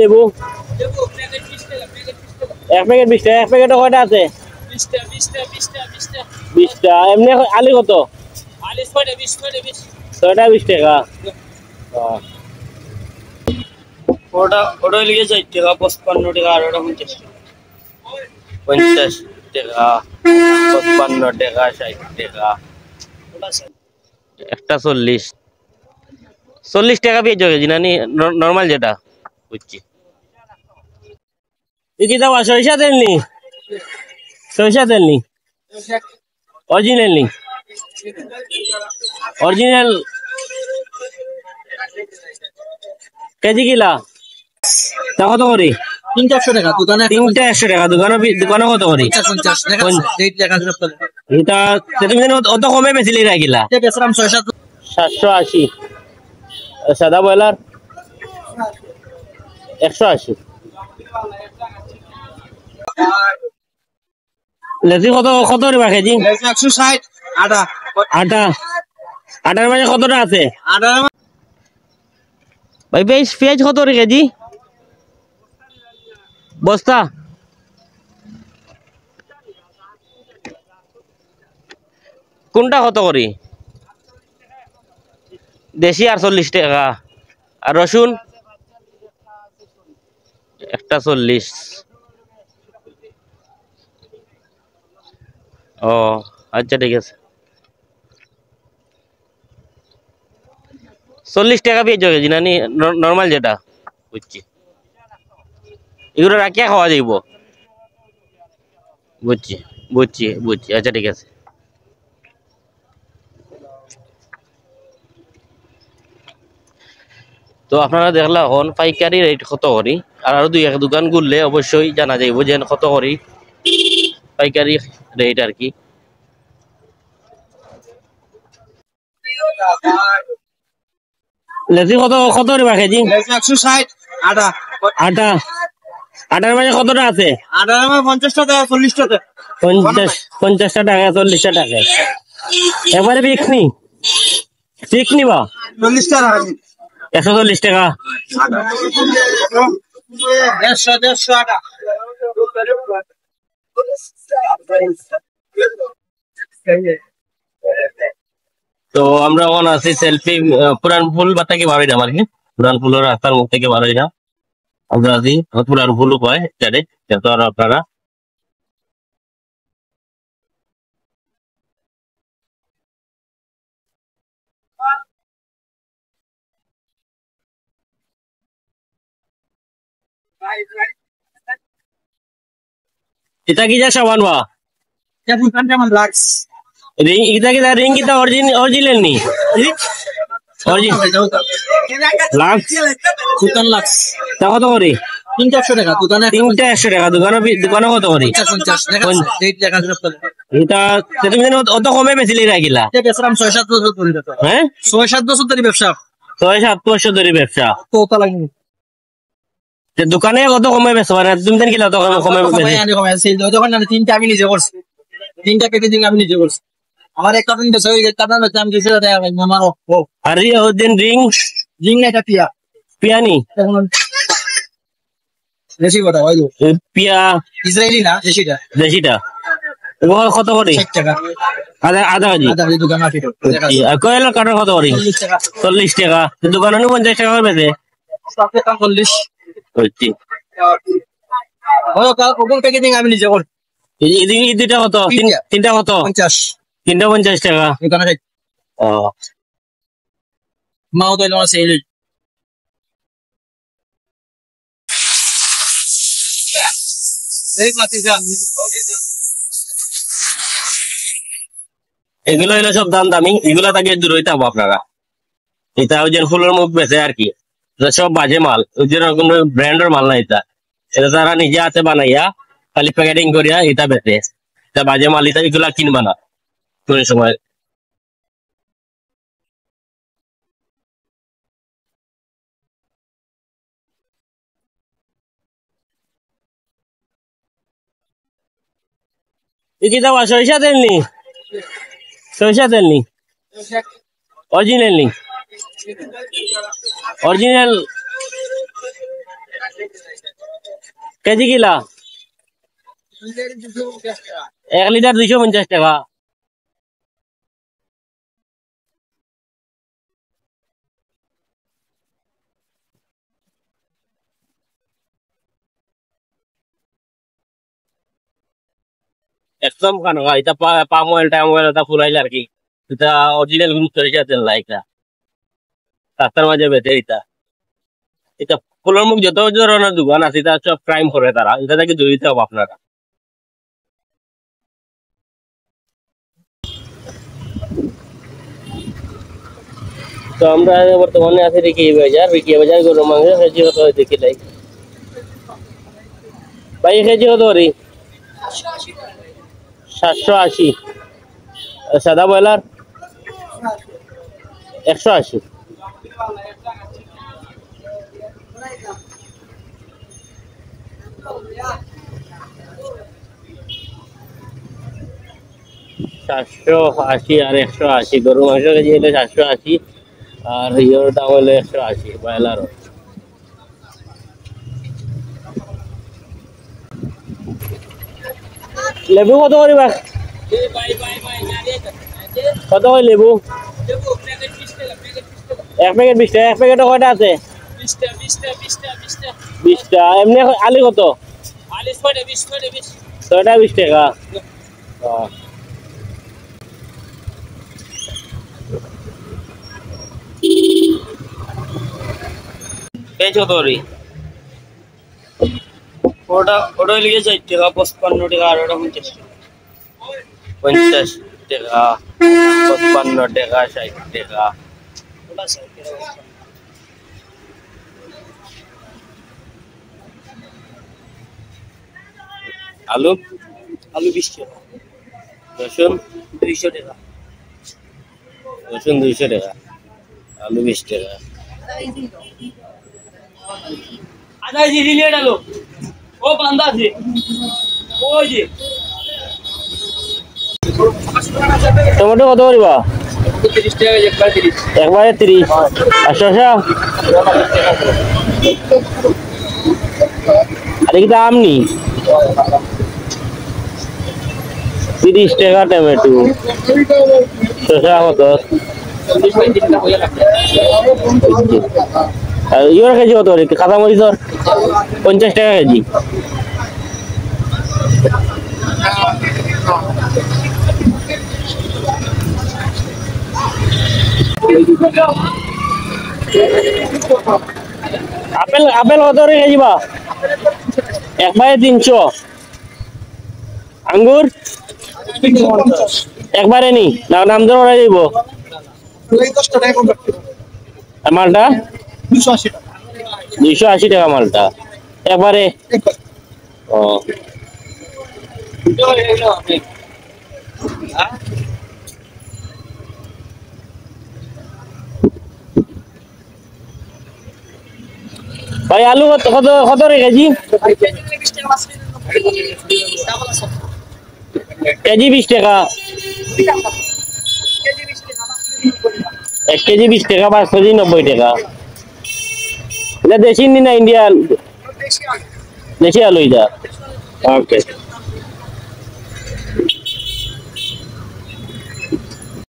লেবু এক প্যাকেট 20 টাকা। এক প্যাকেটে কয়টা আছে? 20টা। এমনি আলু কত? ছয়টা 20 টাকা। ওটা লিখে 4 টাকা 55 টাকা আর ওটা 50 টাকা। 50 টাকা 55 টাকা 60 টাকা একটা 40 টাকা পেয়ে যাবে জিনানি নরমাল যেটা বুঝছি। কি দাও সরিষা তেল নি? সরিষা তেল নি? অরিজিনাল নি? অরিজিনাল কেজি কিলা তা কত করি? 300 টাকা দোকানে। 100 টাকা দোকানে কত করি? 50 টাকা। এটা তুমি অত কমে বেচিলি রাখিলা? 780। সাদা ব্রয়লার 180। লেচি কত করে কেজি? 160। আটার মাঝে কতটা আছে ভাই? পেঁয়াজ কত করে কেজি বস্তা? কোনটা কত করি? দেশি আর 40 টাকা। আর রসুন একটা 40। ও আচ্ছা ঠিক আছে। 40 টাকা পেয়ে যাবে জিনানি নরমাল যেটা বুঝছি। এগুলো রাখিয়া খাওয়া যাইব? বুঝছি আচ্ছা ঠিক আছে। তো আপনারা দেখলা এখন পাইকারি রেট কত করি, আর আরো দুই এক দোকান ঘুরলে অবশ্যই জানা যাইব যে কত করি পাইকারি রেট আর কি। লেচি কত করে কেজি? 160। আটার মাঝে কতটা আছে? 50 টাকা 40 টাকা। 50টা টাকা 40টা টাকা। এবারে ফিক্স নিবা? 40 টাকা। 140 টাকা। 150 টাকা। তো আমরা এখন আছি সেলফি পুরান ফুল বা থেকে বাড়ি যাম আর কি। পুরান ফুলের রাস্তার মুখ থেকে বাড়ি যাম আমরা আছি। পুরান ফুল কয় জানে আর আপনারা এটা কি যা সাবান বা রিং? এটা কি রিং কিটা অরিজিনাল নি? লাক্স তা কত করি? 300 টাকা দোকানে। 100 টাকা দোকানে কত করি? 50 টাকা। এটা তুমি অত কমে বেচিলি রাখিলা? 6-7 বছর ধরে। হ্যাঁ 6-7 বছর ধরে ব্যবসা। 6-7 বছর ধরে ব্যবসা। তো লাগবে দোকানে কত কমে বেচো মানে তুমি দেন কিলা অত কমে যখন আমি 3টা আমি নিজে করছি। 3টা প্যাকেজিং আমি নিজে করছি। আমার একটা দিন দেশে হয়ে গেছে আপনার আমি কিছু দেয়া ভাই আমার। আর ওদিন রিং না এটা পিয়ানি দেশি কথা ভাই। পিয়া ইসরায়েলি না দেশিটা কত করি? 60 টাকা। আধা কেজি দোকান আছে। কয়লা কাটার কত করি? 40 টাকা। দোকানে 50 টাকা করে বেচে। 40 বুঝছি। ওখান প্যাকেজিং আমি নিজে করছি। এই দুইটা কত? তিনটা কত? 50। 3টা 50 টাকা। দোকানে ও মাও তো এলো সেল। এগুলো হলো সব দাম দামি। এগুলা থেকে দূর হইতে হবে আপনারা। এটা ওই যে ফুলের মুখ বেচে আর কি, সব বাজে মাল। ওই যে কোনো ব্র্যান্ডের মাল না এটা। এটা তারা নিজে হাতে বানাইয়া খালি প্যাকেটিং করিয়া এটা বেচে। এটা বাজে মাল। এটা এগুলা কিনবা না কোন সময়। কি দাও সরিষা তেল নি? সরিষা তেল নি? অরিজিনাল নি? অরিজিনাল কেজি কিলা 1 লিটার 250 টাকা। একদম কানো এটা পাম অয়েল টাইম অয়েল এটা ফুরাইলে আর কি এটা অরিজিনাল গুরুত্ব হিসাবে তেল লাইকা রাস্তার মাঝে বেঁচে এটা এটা ফুলের মুখ যত ধরনের দোকান আছে এটা সব ক্রাইম করে তারা এটা থেকে জড়িত হবো আপনারা। তো আমরা বর্তমানে আছি রিকি বাজার গরু মাংস কেজি কত দেখি লাই ভাই কেজি কত করি 780 সাদা ব্রয়লার 180 780 আর 180 গরু মাংস কেজি হলো 780 আর ইয়ের দাম হলো 180 ব্রয়লার। লেবু কত করিবা কত করে লেবু 1 প্যাকেট 20 টাকা 1 প্যাকেটে কয়টা আছে 20 টা এমনি আলু কত আলু 6টা 20 টাকা। পেঁয়াজ কত করি ওটা লিখে 4 টাকা 55 টাকা আর ওটা 50 টাকা 55 টাকা 60 টাকা আলু 20 টাকা রসুন 200 টাকা আলু 20 টাকা আদা জিরি নিয়ে ডালো ও বান্দা আছে ওই যে টমেটো কত করিবা 30 টাকা একবারে 30 আর শসা আরে কি দাম নি 30 টাকা টমেটো শসা কত আর ইয়োর কেজি কত রে কাঁচা মরিচ 50 টাকা কেজি আপেল কত রে কেজি বা একবারে 300 আঙ্গুর একবারে নি নাম ধরে ওরা যাইব মালটা 280 টাকা মালটা একবারে ও ভাই আলু কত রে কেজি কেজি 20 টাকা 1 কেজি 20 টাকা 5 কেজি 90 টাকা এটা দেশি না ইন্ডিয়ান দেশি আলু এটা ওকে